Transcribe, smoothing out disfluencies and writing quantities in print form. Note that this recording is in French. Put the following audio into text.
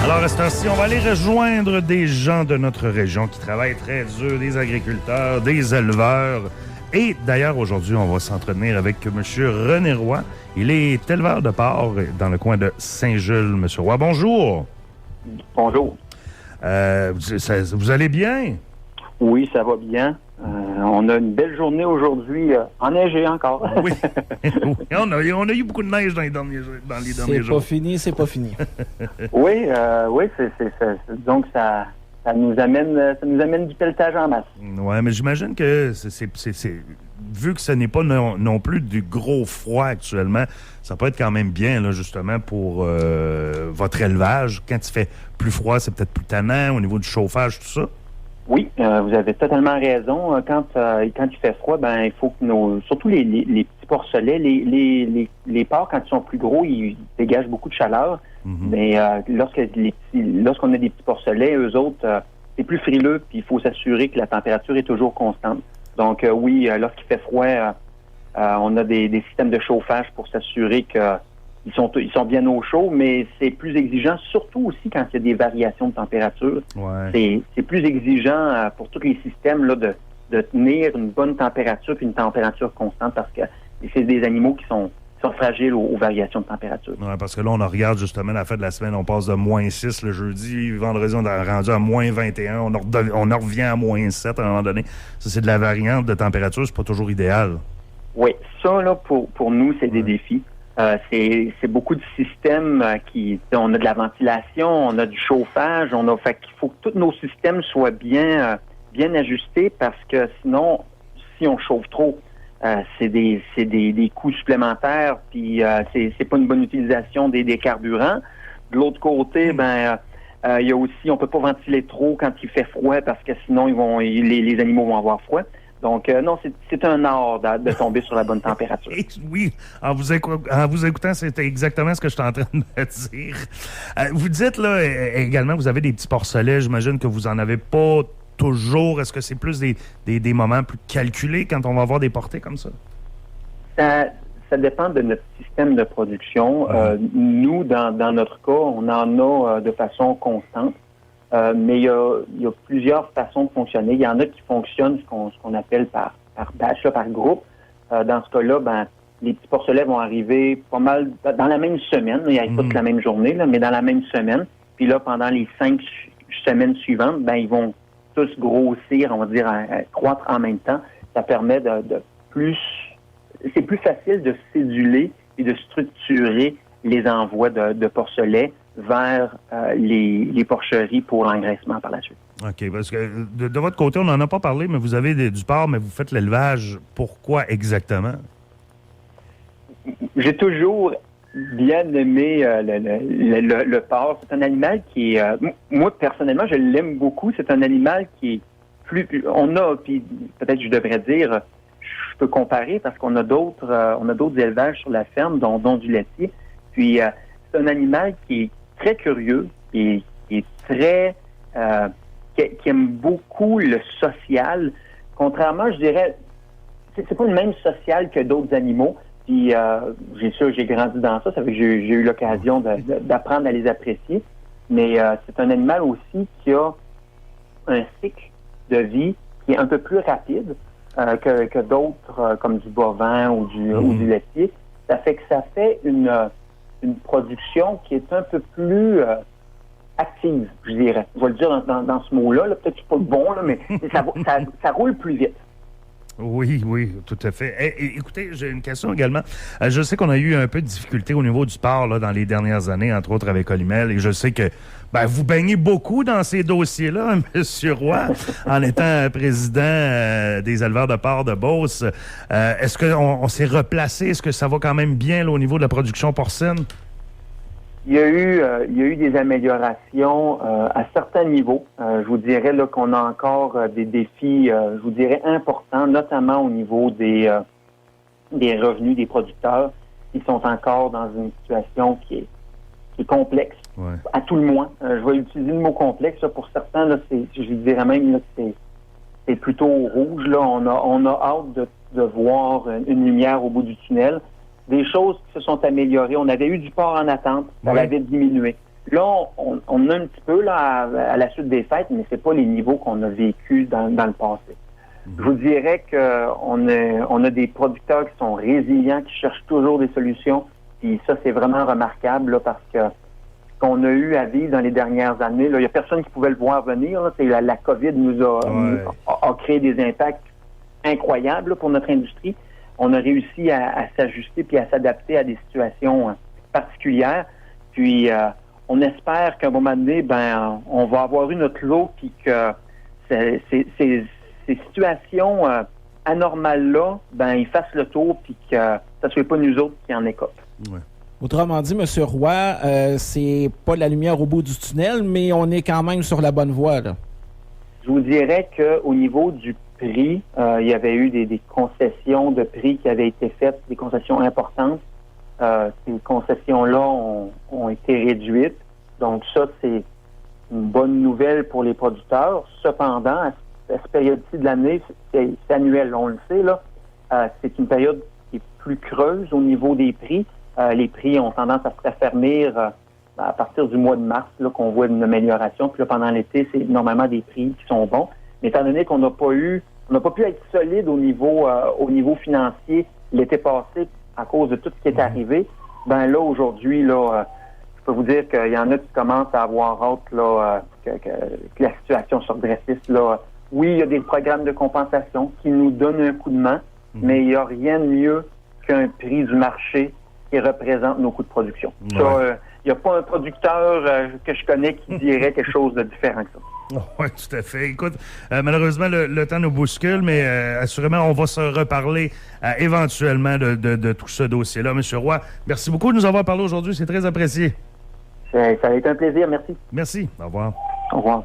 Alors, à cette heure-ci, on va aller rejoindre des gens de notre région qui travaillent très dur, des agriculteurs, des éleveurs. Et d'ailleurs, aujourd'hui, on va s'entretenir avec M. René Roy. Il est éleveur de porc dans le coin de Saint-Jules. M. Roy, bonjour. Bonjour. Vous allez bien? Oui, ça va bien. On a une belle journée aujourd'hui, enneigée encore. Oui, oui. On a eu beaucoup de neige dans les derniers jours. C'est pas fini. Oui, donc ça nous amène du pelletage en masse. Oui, mais j'imagine que vu que ce n'est pas non plus du gros froid actuellement, ça peut être quand même bien, là, justement, pour votre élevage. Quand il fait plus froid, c'est peut-être plus tannant au niveau du chauffage, tout ça? Oui, vous avez totalement raison. Quand il fait froid, ben il faut que surtout les petits porcelets, les porcs, quand ils sont plus gros, ils dégagent beaucoup de chaleur. Mm-hmm. Mais lorsqu'on a des petits porcelets, eux autres, c'est plus frileux, puis il faut s'assurer que la température est toujours constante. Donc oui, lorsqu'il fait froid, on a des systèmes de chauffage pour s'assurer qu'ils sont bien au chaud, mais c'est plus exigeant, surtout aussi quand il y a des variations de température. Ouais. C'est plus exigeant pour tous les systèmes là, de tenir une bonne température puis une température constante parce que c'est des animaux qui sont fragiles aux variations de température. Oui, parce que là, on regarde justement la fin de la semaine, on passe de moins 6 le jeudi, vendredi, on est rendu à moins 21, on en revient à moins 7 à un moment donné. Ça, c'est de la variante de température, c'est pas toujours idéal. Oui, ça, là, pour nous, c'est des défis. C'est beaucoup de systèmes on a de la ventilation, on a du chauffage, fait qu'il faut que tous nos systèmes soient bien ajustés parce que sinon, si on chauffe trop, c'est des coûts supplémentaires, puis c'est pas une bonne utilisation des carburants. De l'autre côté, il y a aussi, on peut pas ventiler trop quand il fait froid parce que sinon les animaux vont avoir froid. Donc, non, c'est un art de tomber sur la bonne température. Oui, en vous écoutant, c'était exactement ce que je suis en train de me dire. Vous dites, là, également, vous avez des petits porcelets. J'imagine que vous en avez pas toujours. Est-ce que c'est plus des moments plus calculés quand on va avoir des portées comme ça? Ça dépend de notre système de production. Nous, dans notre cas, on en a de façon constante. Mais il y a plusieurs façons de fonctionner. Il y en a qui fonctionnent ce qu'on appelle par batch, là, par groupe. Dans ce cas-là, les petits porcelets vont arriver pas mal dans la même semaine. Ils n'arrivent pas toute la même journée, là, mais dans la même semaine. Puis là, pendant les 5 semaines suivantes, ils vont tous grossir, on va dire, croître en même temps. Ça permet de plus... C'est plus facile de céduler et de structurer les envois de porcelets vers les porcheries pour l'engraissement par la suite. OK, parce que de votre côté, on n'en a pas parlé, mais vous avez du porc, mais vous faites l'élevage. Pourquoi exactement? J'ai toujours bien aimé le porc. C'est un animal qui est... moi, personnellement, je l'aime beaucoup. C'est un animal qui est plus... puis peut-être je devrais dire, je peux comparer parce qu'on a d'autres élevages sur la ferme, dont du laitier. Puis c'est un animal qui est très curieux et qui est très... qui aime beaucoup le social. Contrairement, je dirais, c'est pas le même social que d'autres animaux. Puis j'ai grandi dans ça. Ça fait que j'ai eu l'occasion d'apprendre à les apprécier. Mais c'est un animal aussi qui a un cycle de vie qui est un peu plus rapide que d'autres, comme du bovin ou du laitier. Ça fait que ça fait une production qui est un peu plus active, je dirais. Je vais le dire dans ce mot-là. Là, peut-être que c'est pas bon, là, mais ça roule plus vite. Oui, tout à fait. Écoutez, j'ai une question également. Je sais qu'on a eu un peu de difficulté au niveau du porc là, dans les dernières années, entre autres avec Olimel, et je sais que vous baignez beaucoup dans ces dossiers-là, M. Roy, en étant président des éleveurs de porc de Beauce. Est-ce qu'on s'est replacé? Est-ce que ça va quand même bien là, au niveau de la production porcine? Il y a eu des améliorations à certains niveaux. Je vous dirais là qu'on a encore des défis, je vous dirais importants, notamment au niveau des revenus des producteurs, qui sont encore dans une situation qui est complexe, à tout le moins. Je vais utiliser le mot complexe là, pour certains. Là, je dirais même là, que c'est plutôt rouge. Là, on a hâte de voir une lumière au bout du tunnel. Des choses qui se sont améliorées. On avait eu du porc en attente, ça avait diminué. Là, on a un petit peu là, à la suite des fêtes, mais c'est pas les niveaux qu'on a vécu dans le passé. Je vous dirais qu'on a des producteurs qui sont résilients, qui cherchent toujours des solutions. Puis ça, c'est vraiment remarquable là, parce que ce qu'on a eu à vivre dans les dernières années, il n'y a personne qui pouvait le voir venir. Là, la COVID nous a créé des impacts incroyables là, pour notre industrie. On a réussi à s'ajuster puis à s'adapter à des situations particulières. Puis on espère qu'à un moment donné, on va avoir eu notre lot puis que ces situations anormales-là, ils fassent le tour puis que ça ne soit pas nous autres qui en écopent. Ouais. Autrement dit, M. Roy, c'est pas la lumière au bout du tunnel, mais on est quand même sur la bonne voie, là. Je vous dirais qu'au niveau du prix, il y avait eu des concessions de prix qui avaient été faites, des concessions importantes. Ces concessions-là ont été réduites. Donc ça, c'est une bonne nouvelle pour les producteurs. Cependant, à cette période-ci de l'année, c'est annuel, on le sait, là. C'est une période qui est plus creuse au niveau des prix. Les prix ont tendance à se raffermir à partir du mois de mars, là, qu'on voit une amélioration. Puis là, pendant l'été, c'est normalement des prix qui sont bons. Mais étant donné qu'on n'a pas pu être solide au niveau financier l'été passé à cause de tout ce qui est arrivé, là, aujourd'hui, là, je peux vous dire qu'il y en a qui commencent à avoir hâte là, que la situation se redressisse, là. Oui, il y a des programmes de compensation qui nous donnent un coup de main, mais il n'y a rien de mieux qu'un prix du marché qui représente nos coûts de production. Ouais. Ça, il n'y a pas un producteur que je connais qui dirait quelque chose de différent que ça. Oui, tout à fait. Écoute, malheureusement, le temps nous bouscule, mais assurément, on va se reparler éventuellement de tout ce dossier-là. Monsieur Roy, merci beaucoup de nous avoir parlé aujourd'hui. C'est très apprécié. Ça a été un plaisir. Merci. Merci. Au revoir. Au revoir.